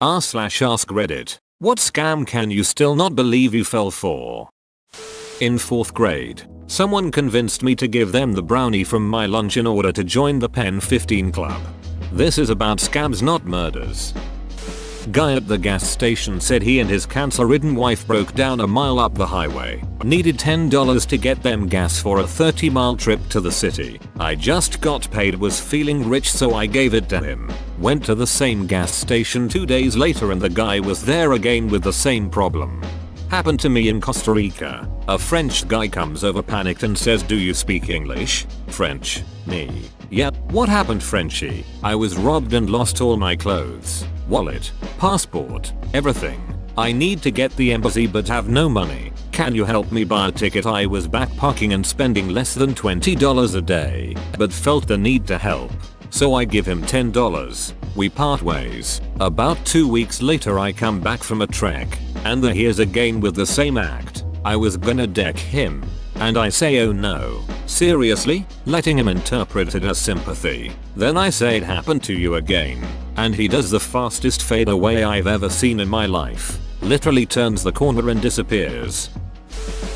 r/ask Reddit. What scam can you still not believe you fell for? In 4th grade, someone convinced me to give them the brownie from my lunch in order to join the Pen 15 club. This is about scams, not murders. Guy at the gas station said he and his cancer-ridden wife broke down a mile up the highway. Needed $10 to get them gas for a 30-mile trip to the city. I just got paid, was feeling rich, so I gave it to him. Went to the same gas station 2 days later and the guy was there again with the same problem. Happened to me in Costa Rica. A French guy comes over panicked and says, "Do you speak English?" French. Me. Yep. What happened, Frenchie? I was robbed and lost all my clothes, wallet, passport, everything. I need to get the embassy but have no money. Can you help me buy a ticket? I was backpacking and spending less than $20 a day, but felt the need to help. So I give him $10. We part ways. About 2 weeks later I come back from a trek, and here's again with the same act. I was gonna deck him. And I say, "Oh no, seriously?" Letting him interpret it as sympathy. Then I say, "It happened to you again." And he does the fastest fade away I've ever seen in my life. Literally turns the corner and disappears.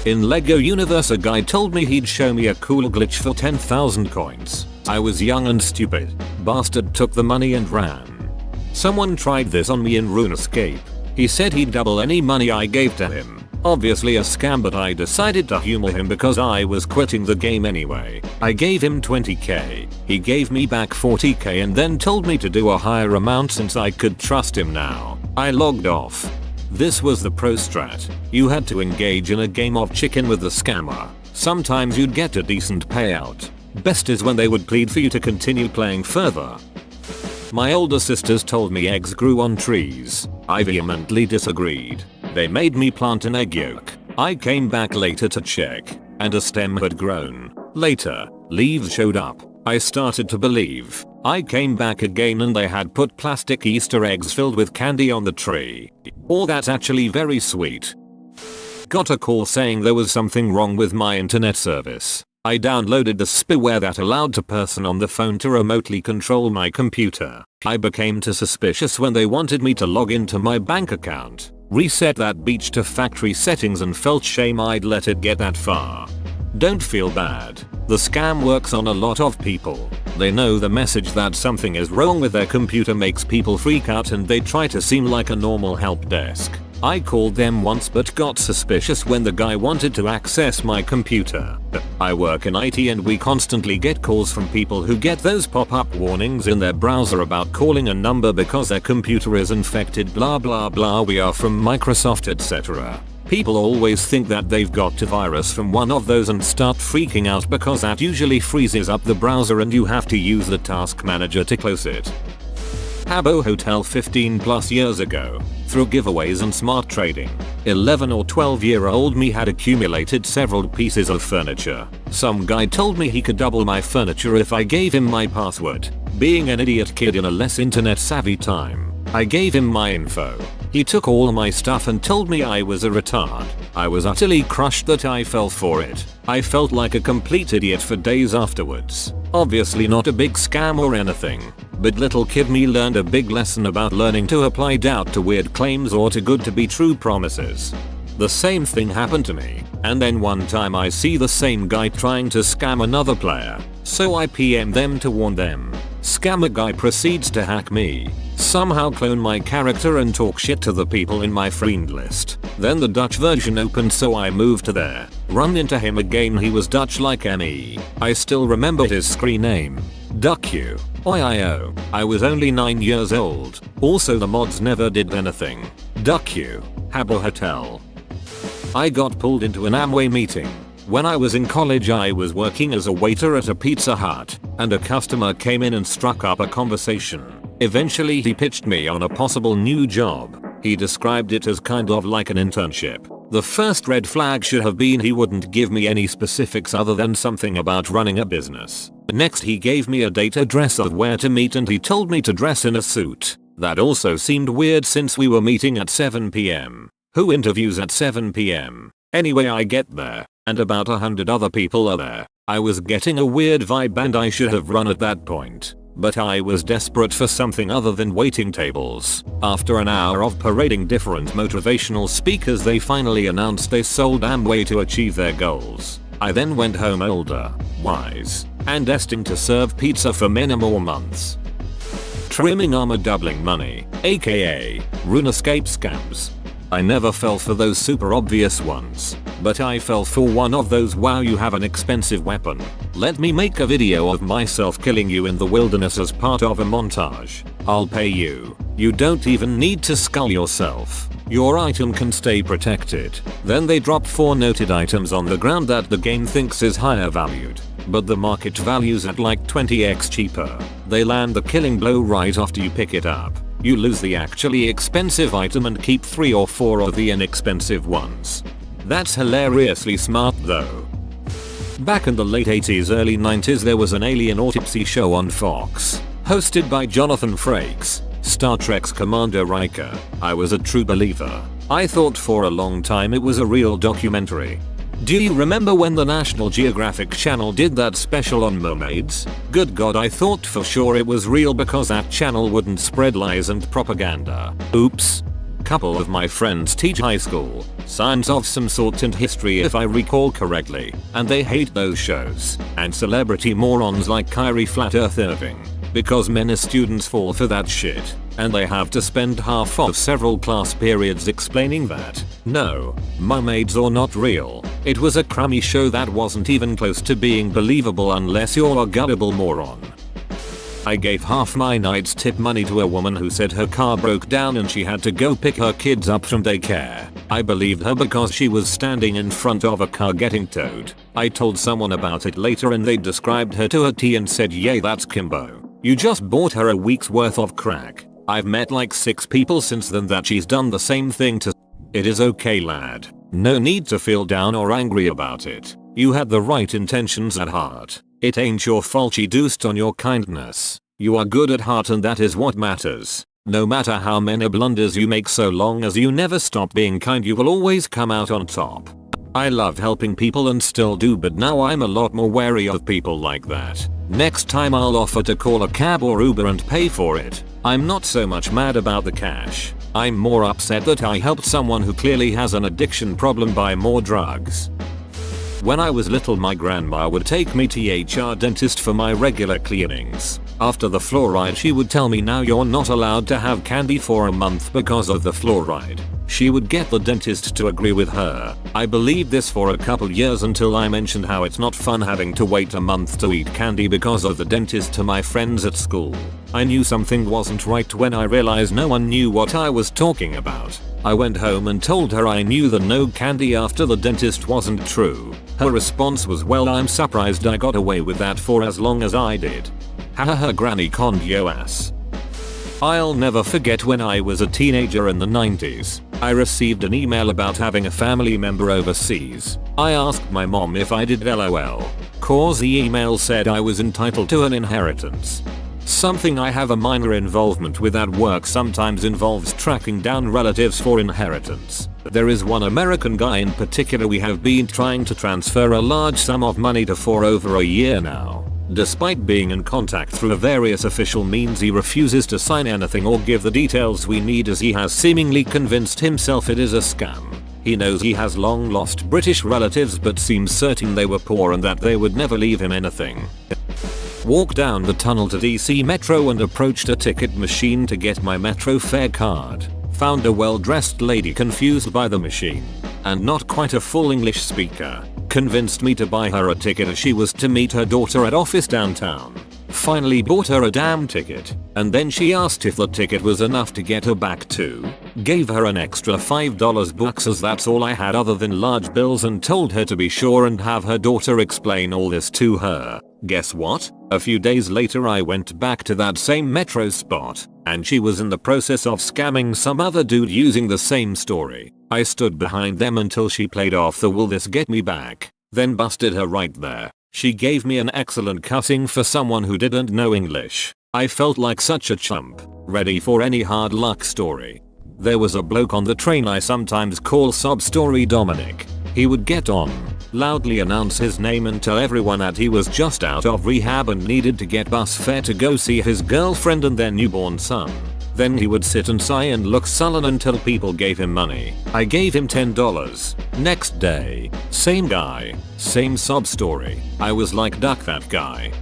In LEGO Universe, a guy told me he'd show me a cool glitch for 10,000 coins. I was young and stupid. Bastard took the money and ran. Someone tried this on me in RuneScape. He said he'd double any money I gave to him. Obviously a scam, but I decided to humor him because I was quitting the game anyway. I gave him 20k. He gave me back 40k and then told me to do a higher amount since I could trust him now. I logged off. This was the pro strat. You had to engage in a game of chicken with the scammer. Sometimes you'd get a decent payout. Best is when they would plead for you to continue playing further. My older sisters told me eggs grew on trees. I vehemently disagreed. They made me plant an egg yolk. I came back later to check, and a stem had grown. Later, leaves showed up. I started to believe. I came back again and they had put plastic Easter eggs filled with candy on the tree. Oh, that's actually very sweet. Got a call saying there was something wrong with my internet service. I downloaded the spyware that allowed the person on the phone to remotely control my computer. I became too suspicious when they wanted me to log into my bank account. Reset that beach to factory settings and felt shame I'd let it get that far. Don't feel bad. The scam works on a lot of people. They know the message that something is wrong with their computer makes people freak out and they try to seem like a normal help desk. I called them once but got suspicious when the guy wanted to access my computer. I work in IT and we constantly get calls from people who get those pop-up warnings in their browser about calling a number because their computer is infected, blah blah blah. We are from Microsoft, etc. People always think that they've got a virus from one of those and start freaking out because that usually freezes up the browser and you have to use the task manager to close it. Habbo Hotel 15 plus years ago. Through giveaways and smart trading, 11 or 12-year-old me had accumulated several pieces of furniture. Some guy told me he could double my furniture if I gave him my password. Being an idiot kid in a less internet savvy time, I gave him my info. He took all my stuff and told me I was a retard. I was utterly crushed that I fell for it. I felt like a complete idiot for days afterwards. Obviously not a big scam or anything, but little kid me learned a big lesson about learning to apply doubt to weird claims or to good to be true promises. The same thing happened to me, and then one time I see the same guy trying to scam another player, so I PM them to warn them. Scammer guy proceeds to hack me, somehow clone my character and talk shit to the people in my friend list. Then the Dutch version opened so I moved to there. Run into him again, he was Dutch like me. I still remember his screen name. Duck-you. OIIO. I was only 9 years old. Also the mods never did anything. Duck-you. Habbo Hotel. I got pulled into an Amway meeting. When I was in college I was working as a waiter at a Pizza Hut, and a customer came in and struck up a conversation. Eventually he pitched me on a possible new job. He described it as kind of like an internship. The first red flag should have been he wouldn't give me any specifics other than something about running a business. Next he gave me a date, address of where to meet, and he told me to dress in a suit. That also seemed weird since we were meeting at 7 PM. Who interviews at 7 PM? Anyway, I get there, and about 100 other people are there. I was getting a weird vibe and I should have run at that point. but I was desperate for something other than waiting tables. After an hour of parading different motivational speakers, they finally announced they sold Amway to achieve their goals. I then went home older, wise, and destined to serve pizza for many more months. Trimming armor, doubling money, aka RuneScape scams. I never fell for those super obvious ones, but I fell for one of those wow you have an expensive weapon. Let me make a video of myself killing you in the wilderness as part of a montage. I'll pay you. You don't even need to skull yourself. Your item can stay protected. Then they drop 4 noted items on the ground that the game thinks is higher valued, but the market value's at like 20x cheaper. They land the killing blow right after you pick it up. You lose the actually expensive item and keep 3 or 4 of the inexpensive ones. That's hilariously smart though. Back in the late 80s early 90s there was an alien autopsy show on Fox, hosted by Jonathan Frakes, Star Trek's Commander Riker. I was a true believer. I thought for a long time it was a real documentary. Do you remember when the National Geographic channel did that special on mermaids? Good god, I thought for sure it was real because that channel wouldn't spread lies and propaganda. Oops. Couple of my friends teach high school, science of some sort and history if I recall correctly, and they hate those shows, and celebrity morons like Kyrie Flat Earth Irving, because many students fall for that shit, and they have to spend half of several class periods explaining that, no, mermaids are not real. It was a crummy show that wasn't even close to being believable unless you're a gullible moron. I gave half my night's tip money to a woman who said her car broke down and she had to go pick her kids up from daycare. I believed her because she was standing in front of a car getting towed. I told someone about it later and they described her to a T and said, yay, that's Kimbo. You just bought her a week's worth of crack. I've met like 6 people since then that she's done the same thing to. It is okay, lad. No need to feel down or angry about it. You had the right intentions at heart. It ain't your fault she deuced on your kindness. You are good at heart and that is what matters. No matter how many blunders you make, so long as you never stop being kind, you will always come out on top. I love helping people and still do, but now I'm a lot more wary of people like that. Next time I'll offer to call a cab or Uber and pay for it. I'm not so much mad about the cash. I'm more upset that I helped someone who clearly has an addiction problem buy more drugs. When I was little, my grandma would take me to the dentist for my regular cleanings. After the fluoride, she would tell me, now you're not allowed to have candy for a month because of the fluoride. She would get the dentist to agree with her. I believed this for a couple years until I mentioned how it's not fun having to wait a month to eat candy because of the dentist to my friends at school. I knew something wasn't right when I realized no one knew what I was talking about. I went home and told her I knew the no candy after the dentist wasn't true. Her response was, well, I'm surprised I got away with that for as long as I did. Haha, granny conned yo ass. I'll never forget when I was a teenager in the 90s. I received an email about having a family member overseas. I asked my mom if I did, lol. Cause the email said I was entitled to an inheritance. Something I have a minor involvement with at work sometimes involves tracking down relatives for inheritance. There is one American guy in particular we have been trying to transfer a large sum of money to for over a year now. Despite being in contact through various official means, he refuses to sign anything or give the details we need, as he has seemingly convinced himself it is a scam. He knows he has long lost British relatives but seems certain they were poor and that they would never leave him anything. Walked down the tunnel to DC Metro and approached a ticket machine to get my Metro fare card. Found a well-dressed lady confused by the machine, and not quite a full English speaker. Convinced me to buy her a ticket as she was to meet her daughter at office downtown. Finally bought her a damn ticket, and then she asked if the ticket was enough to get her back too. Gave her an extra $5 bucks as that's all I had other than large bills, and told her to be sure and have her daughter explain all this to her. Guess what? A few days later I went back to that same Metro spot, and she was in the process of scamming some other dude using the same story. I stood behind them until she played off the "will this get me back?" then busted her right there. She gave me an excellent cussing for someone who didn't know English. I felt like such a chump, ready for any hard luck story. There was a bloke on the train I sometimes call Sob Story Dominic. He would get on, loudly announce his name and tell everyone that he was just out of rehab and needed to get bus fare to go see his girlfriend and their newborn son. Then he would sit and sigh and look sullen until people gave him money. I gave him $10. Next day, same guy, same sob story. I was like, duck that guy.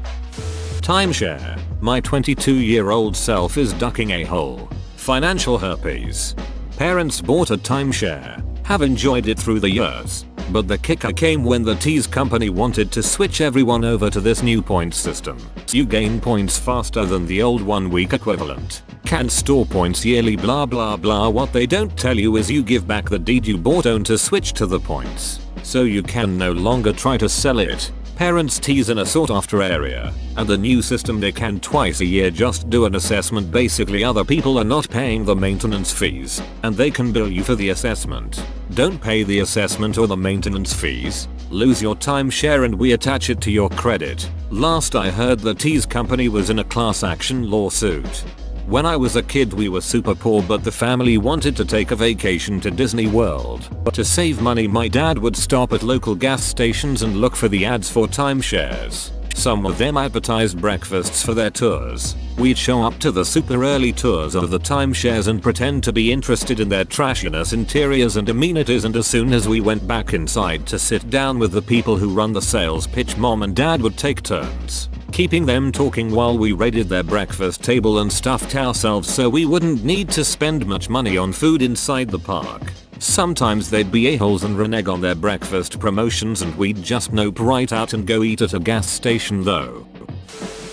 Timeshare. My 22-year-old self is ducking a hole. Financial herpes. Parents bought a timeshare. Have enjoyed it through the years. But the kicker came when the T's company wanted to switch everyone over to this new points system. You gain points faster than the old 1 week equivalent. Can store points yearly blah blah blah. What they don't tell you is you give back the deed you bought on to switch to the points. So you can no longer try to sell it. Parents tease in a sought after area, and the new system they can twice a year just do an assessment. Basically other people are not paying the maintenance fees, and they can bill you for the assessment. Don't pay the assessment or the maintenance fees, lose your timeshare and we attach it to your credit. Last I heard the T's company was in a class action lawsuit. When I was a kid we were super poor but the family wanted to take a vacation to Disney World. To save money my dad would stop at local gas stations and look for the ads for timeshares. Some of them advertised breakfasts for their tours. We'd show up to the super early tours of the timeshares and pretend to be interested in their trashiness, interiors and amenities, and as soon as we went back inside to sit down with the people who run the sales pitch, mom and dad would take turns keeping them talking while we raided their breakfast table and stuffed ourselves so we wouldn't need to spend much money on food inside the park. Sometimes they'd be a-holes and renege on their breakfast promotions and we'd just nope right out and go eat at a gas station though.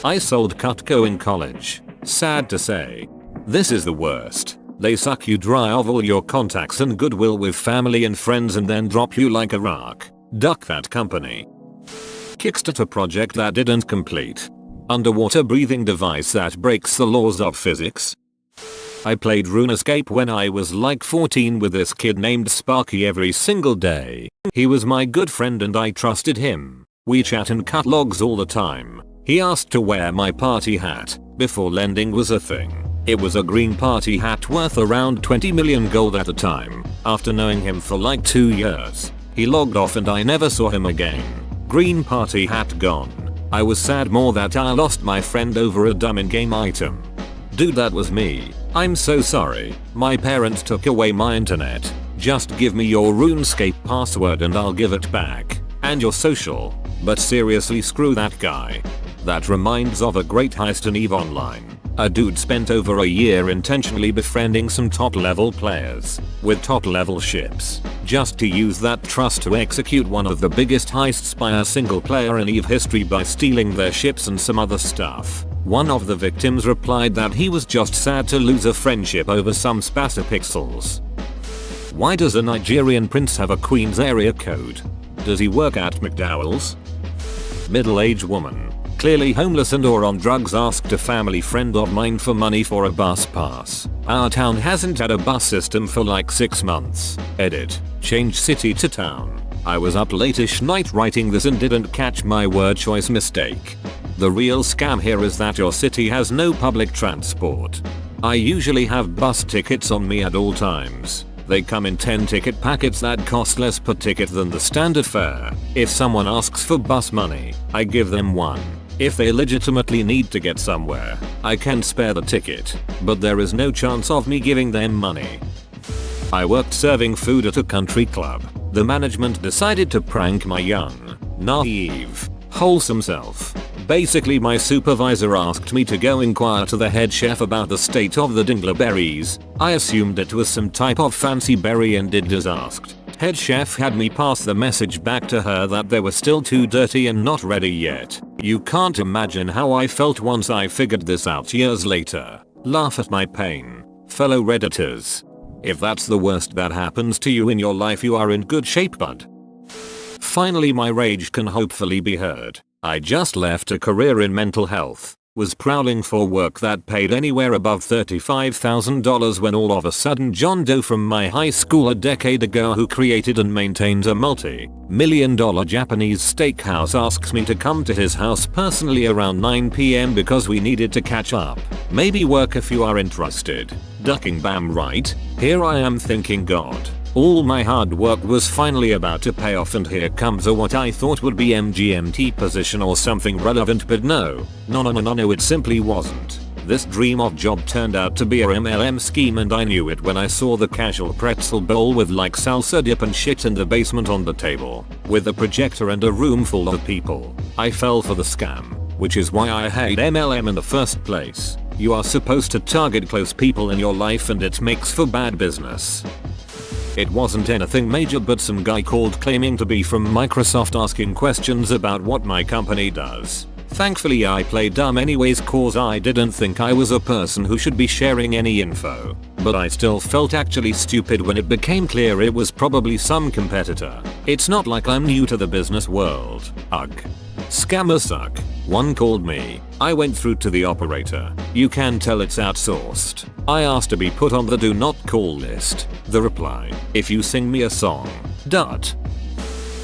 I sold Cutco in college. Sad to say. This is the worst. They suck you dry of all your contacts and goodwill with family and friends and then drop you like a rock. Duck that company. Kickstarter project that didn't complete. Underwater breathing device that breaks the laws of physics. I played RuneScape when I was like 14 with this kid named Sparky every single day. He was my good friend and I trusted him. We chat and cut logs all the time. He asked to wear my party hat before lending was a thing. It was a green party hat worth around 20 million gold at the time. After knowing him for like 2 years, he logged off and I never saw him again. Green party hat gone. I was sad more that I lost my friend over a dumb in-game item. Dude, that was me. I'm so sorry. My parents took away my internet. Just give me your RuneScape password and I'll give it back. And your social. But seriously, screw that guy. That reminds of a great heist in EVE Online. A dude spent over a year intentionally befriending some top level players with top level ships just to use that trust to execute one of the biggest heists by a single player in EVE history by stealing their ships and some other stuff. One of the victims replied that he was just sad to lose a friendship over some spasipixels. Why does a Nigerian prince have a Queen's area code? Does he work at McDowell's? Middle-aged woman, clearly homeless and or on drugs, asked a family friend of mine for money for a bus pass. Our town hasn't had a bus system for like 6 months. Edit. Change city to town. I was up late-ish night writing this and didn't catch my word choice mistake. The real scam here is that your city has no public transport. I usually have bus tickets on me at all times. They come in 10 ticket packets that cost less per ticket than the standard fare. If someone asks for bus money, I give them one. If they legitimately need to get somewhere, I can spare the ticket, but there is no chance of me giving them money. I worked serving food at a country club. The management decided to prank my young, naive, wholesome self. Basically, my supervisor asked me to go inquire to the head chef about the state of the dingleberries. I assumed it was some type of fancy berry and did as asked. Head chef had me pass the message back to her that they were still too dirty and not ready yet. You can't imagine how I felt once I figured this out years later. Laugh at my pain, fellow Redditors. If that's the worst that happens to you in your life, you are in good shape, bud. Finally, my rage can hopefully be heard. I just left a career in mental health, was prowling for work that paid anywhere above $35,000 when all of a sudden John Doe from my high school a decade ago, who created and maintains a multi-million-dollar Japanese steakhouse, asks me to come to his house personally around 9 PM because we needed to catch up. Maybe work if you are interested. Ducking bam right? Here I am thinking, God, All my hard work was finally about to pay off, and here comes a what I thought would be MGMT position or something relevant, but no, it simply wasn't. This dream of job turned out to be a MLM scheme, and I knew it when I saw the casual pretzel bowl with like salsa dip and shit in the basement on the table, with a projector and a room full of people. I fell for the scam, which is why I hate MLM in the first place. You are supposed to target close people in your life, and it makes for bad business. It wasn't anything major, but some guy called claiming to be from Microsoft asking questions about what my company does. Thankfully I played dumb anyways, cause I didn't think I was a person who should be sharing any info. But I still felt actually stupid when it became clear it was probably some competitor. It's not like I'm new to the business world. Ugh. Scammers suck. One called me. I went through to the operator. You can tell it's outsourced. I asked to be put on the do not call list. The reply: if you sing me a song. Dot.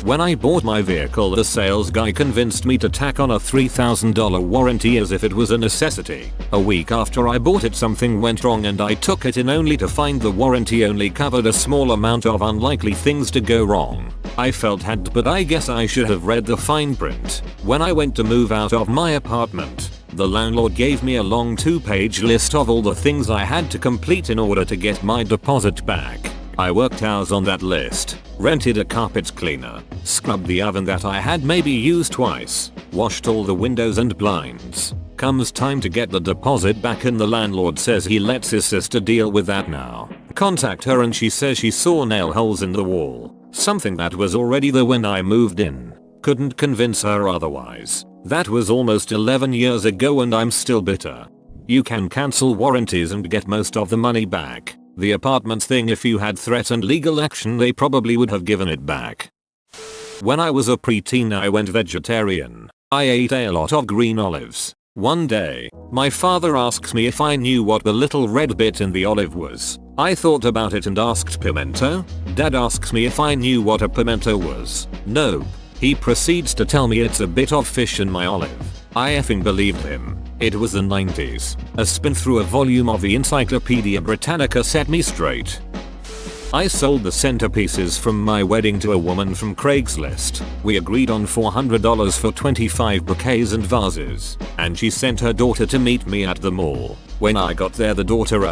When I bought my vehicle, the sales guy convinced me to tack on a $3,000 warranty as if it was a necessity. A week after I bought it, something went wrong and I took it in only to find the warranty only covered a small amount of unlikely things to go wrong. I felt hacked, but I guess I should have read the fine print. When I went to move out of my apartment, the landlord gave me a long 2-page list of all the things I had to complete in order to get my deposit back. I worked hours on that list, rented a carpet cleaner, scrubbed the oven that I had maybe used twice, washed all the windows and blinds. Comes time to get the deposit back and the landlord says he lets his sister deal with that now. Contact her and she says she saw nail holes in the wall, something that was already there when I moved in. Couldn't convince her otherwise. That was almost 11 years ago and I'm still bitter. You can cancel warranties and get most of the money back. The apartments thing, if you had threatened legal action they probably would have given it back. When I was a preteen I went vegetarian. I ate a lot of green olives. One day, my father asks me if I knew what the little red bit in the olive was. I thought about it and asked pimento. Dad asks me if I knew what a pimento was. Nope. He proceeds to tell me it's a bit of fish in my olive. I effing believed him. It was the 90s. A spin through a volume of the Encyclopedia Britannica set me straight. I sold the centerpieces from my wedding to a woman from Craigslist. We agreed on $400 for 25 bouquets and vases, and she sent her daughter to meet me at the mall. When I got there, the daughter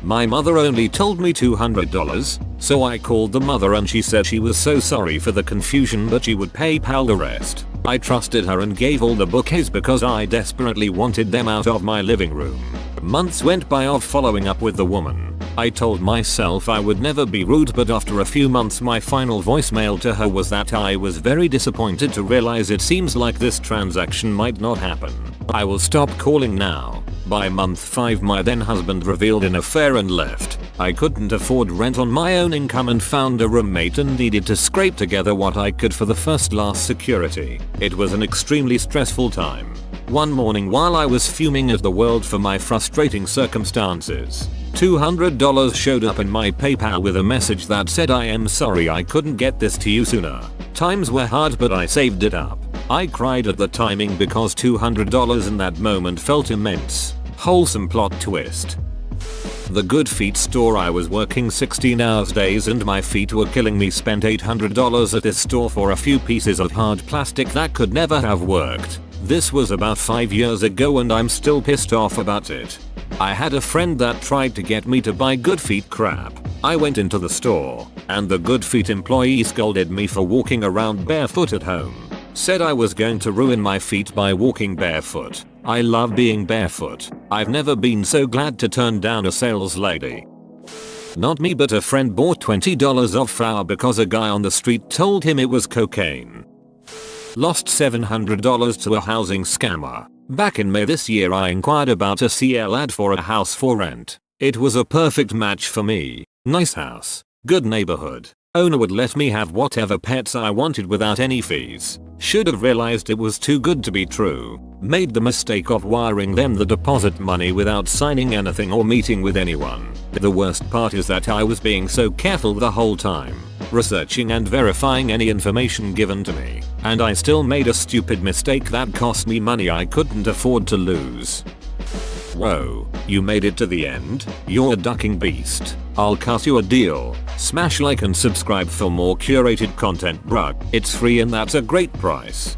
my mother only told me $200, so I called the mother and she said she was so sorry for the confusion but she would PayPal the rest. I trusted her and gave all the bouquets because I desperately wanted them out of my living room. Months went by of following up with the woman. I told myself I would never be rude, but after a few months my final voicemail to her was that I was very disappointed to realize it seems like this transaction might not happen. I will stop calling now. By month 5 my then husband revealed an affair and left. I couldn't afford rent on my own income and found a roommate and needed to scrape together what I could for the last security. It was an extremely stressful time. One morning while I was fuming at the world for my frustrating circumstances, $200 showed up in my PayPal with a message that said, "I am sorry I couldn't get this to you sooner. Times were hard but I saved it up." I cried at the timing because $200 in that moment felt immense. Wholesome plot twist. The Good Feet store, I was working 16 hours days and my feet were killing me. Spent $800 at this store for a few pieces of hard plastic that could never have worked. This was about 5 years ago and I'm still pissed off about it. I had a friend that tried to get me to buy Good Feet crap. I went into the store and the Good Feet employee scolded me for walking around barefoot at home. Said I was going to ruin my feet by walking barefoot. I love being barefoot. I've never been so glad to turn down a sales lady. Not me, but a friend bought $20 of flour because a guy on the street told him it was cocaine. Lost $700 to a housing scammer. Back in May this year I inquired about a CL ad for a house for rent. It was a perfect match for me. Nice house, good neighborhood. Owner would let me have whatever pets I wanted without any fees. Should have realized it was too good to be true. Made the mistake of wiring them the deposit money without signing anything or meeting with anyone. The worst part is that I was being so careful the whole time, researching and verifying any information given to me, and I still made a stupid mistake that cost me money I couldn't afford to lose. Whoa, you made it to the end? You're a ducking beast. I'll cut you a deal. Smash like and subscribe for more curated content, bruh. It's free and that's a great price.